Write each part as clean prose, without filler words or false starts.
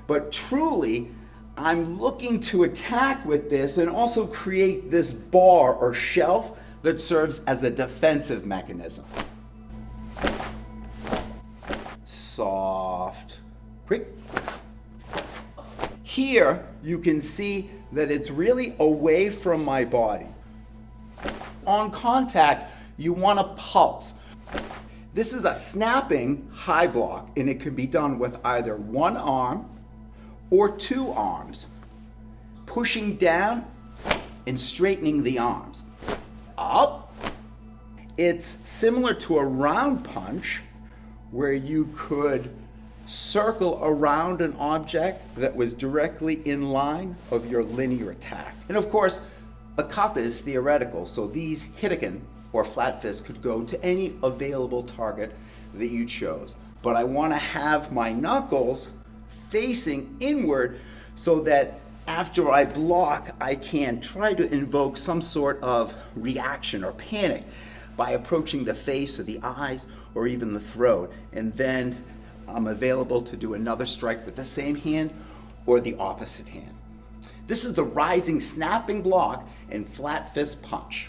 But truly, I'm looking to attack with this and also create this bar or shelf that serves as a defensive mechanism. Soft, quick. Here, you can see that it's really away from my body. On contact, you want to pulse. This is a snapping high block, and it can be done with either one arm or two arms, pushing down and straightening the arms. Up. It's similar to a round punch where you could circle around an object that was directly in line of your linear attack. And of course, a kata is theoretical, so these hiraken or flat fists could go to any available target that you chose. But I want to have my knuckles facing inward so that after I block, I can try to invoke some sort of reaction or panic by approaching the face or the eyes or even the throat. And then I'm available to do another strike with the same hand or the opposite hand. This is the rising snapping block and flat fist punch.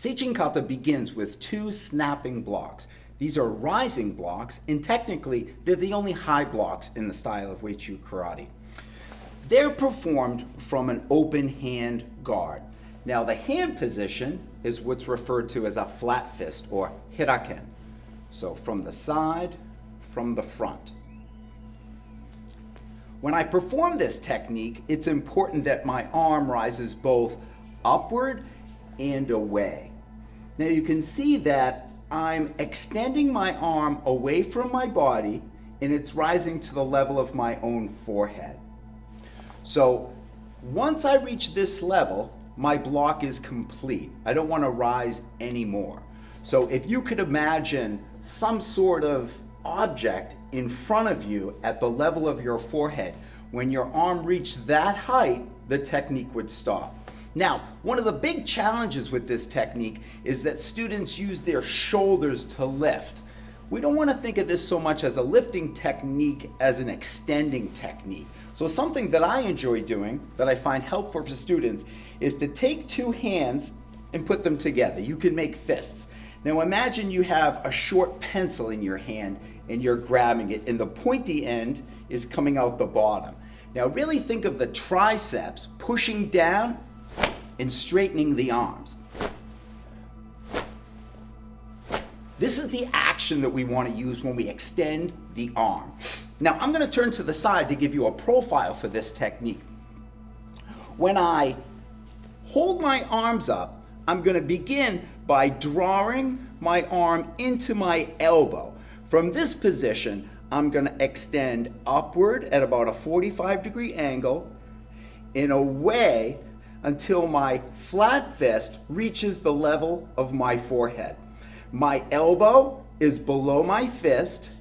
Seichin Kata begins with two snapping blocks. These are rising blocks, and technically, they're the only high blocks in the style of Uechi-ryu karate. They're performed from an open hand guard. Now, the hand position is what's referred to as a flat fist or hiraken. So from the side, from the front. When I perform this technique, it's important that my arm rises both upward and away. Now you can see that I'm extending my arm away from my body and it's rising to the level of my own forehead. So once I reach this level, my block is complete. I don't want to rise anymore. So if you could imagine some sort of object in front of you at the level of your forehead, when your arm reached that height, the technique would stop. Now, one of the big challenges with this technique is that students use their shoulders to lift. We don't want to think of this so much as a lifting technique as an extending technique. So something that I enjoy doing, that I find helpful for students, is to take two hands and put them together. You can make fists. Now imagine you have a short pencil in your hand and you're grabbing it and the pointy end is coming out the bottom. Now really think of the triceps pushing down and straightening the arms. This is the action that we want to use when we extend the arm. Now I'm going to turn to the side to give you a profile for this technique. When I hold my arms up, I'm going to begin by drawing my arm into my elbow. From this position, I'm going to extend upward at about a 45-degree angle and away until my flat fist reaches the level of my forehead. My elbow is below my fist,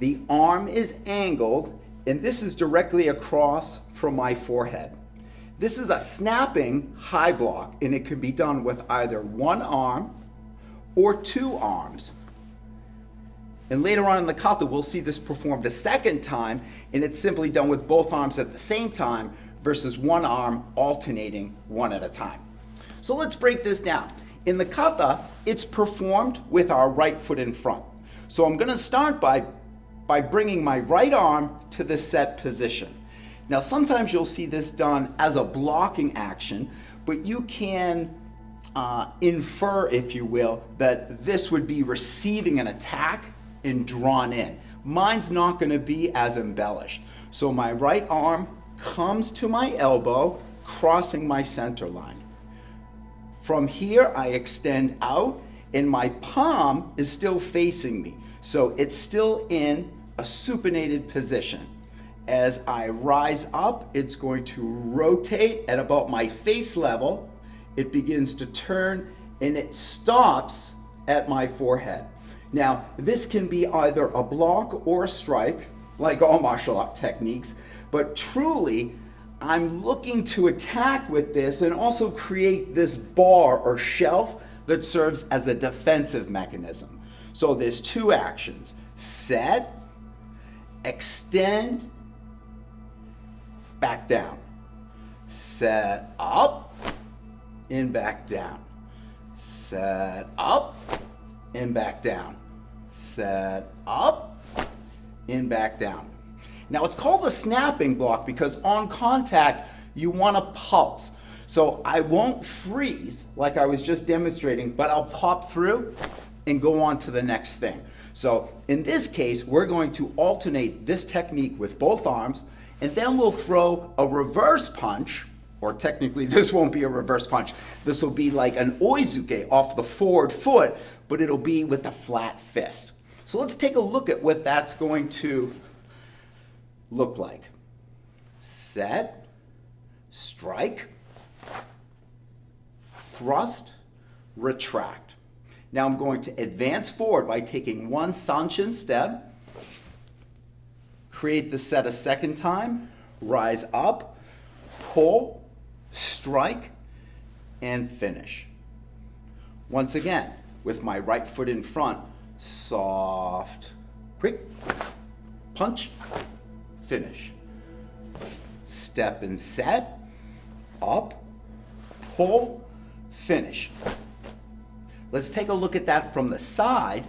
the arm is angled, and this is directly across from my forehead. This is a snapping high block, and it can be done with either one arm or two arms. And later on in the kata, we'll see this performed a second time, and it's simply done with both arms at the same time versus one arm alternating one at a time. So let's break this down. In the kata, it's performed with our right foot in front. So I'm going to start by bringing my right arm to the set position. Now sometimes you'll see this done as a blocking action, but you can infer, if you will, that this would be receiving an attack and drawn in. Mine's not going to be as embellished. So my right arm comes to my elbow, crossing my center line. From here, I extend out, and my palm is still facing me. So it's still in a supinated position. As I rise up, it's going to rotate at about my face level. It begins to turn, and it stops at my forehead. Now, this can be either a block or a strike, like all martial art techniques, but truly, I'm looking to attack with this and also create this bar or shelf that serves as a defensive mechanism. So there's two actions: set, extend, back down. Set up, and back down. Set up, and back down. Set up, and back down. Now it's called a snapping block because on contact, you want to pulse. So I won't freeze like I was just demonstrating, but I'll pop through and go on to the next thing. So in this case, we're going to alternate this technique with both arms, and then we'll throw a reverse punch, or technically this won't be a reverse punch. This will be like an Uechi-ryu off the forward foot, but it'll be with a flat fist. So let's take a look at what that's going to look like. Set, strike, thrust, retract. Now I'm going to advance forward by taking one Seichin step, create the set a second time, rise up, pull, strike, and finish. Once again, with my right foot in front, soft, quick, punch, finish. Step and set, up, pull, finish. Let's take a look at that from the side.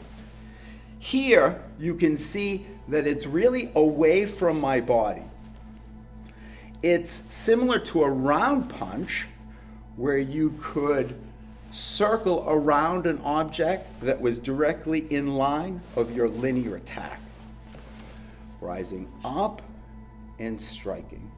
Here, you can see that it's really away from my body. It's similar to a round punch where you could circle around an object that was directly in line of your linear attack. Rising up and striking.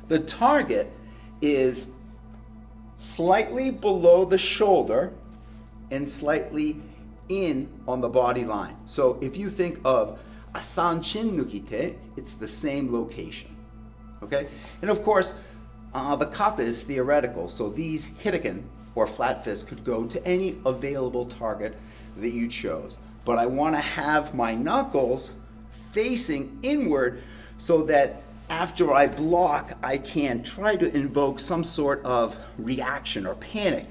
The target is slightly below the shoulder and slightly in on the body line. So if you think of a Seichin Nukite, it's the same location. Okay? And of course, the kata is theoretical, so these hiraken or flat fists could go to any available target that you chose. But I want to have my knuckles facing inward so that after I block, I can try to invoke some sort of reaction or panic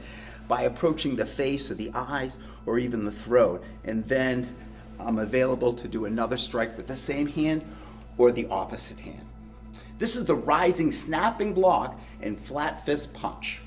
by approaching the face or the eyes or even the throat. And then I'm available to do another strike with the same hand or the opposite hand. This is the rising snapping block and flat fist punch.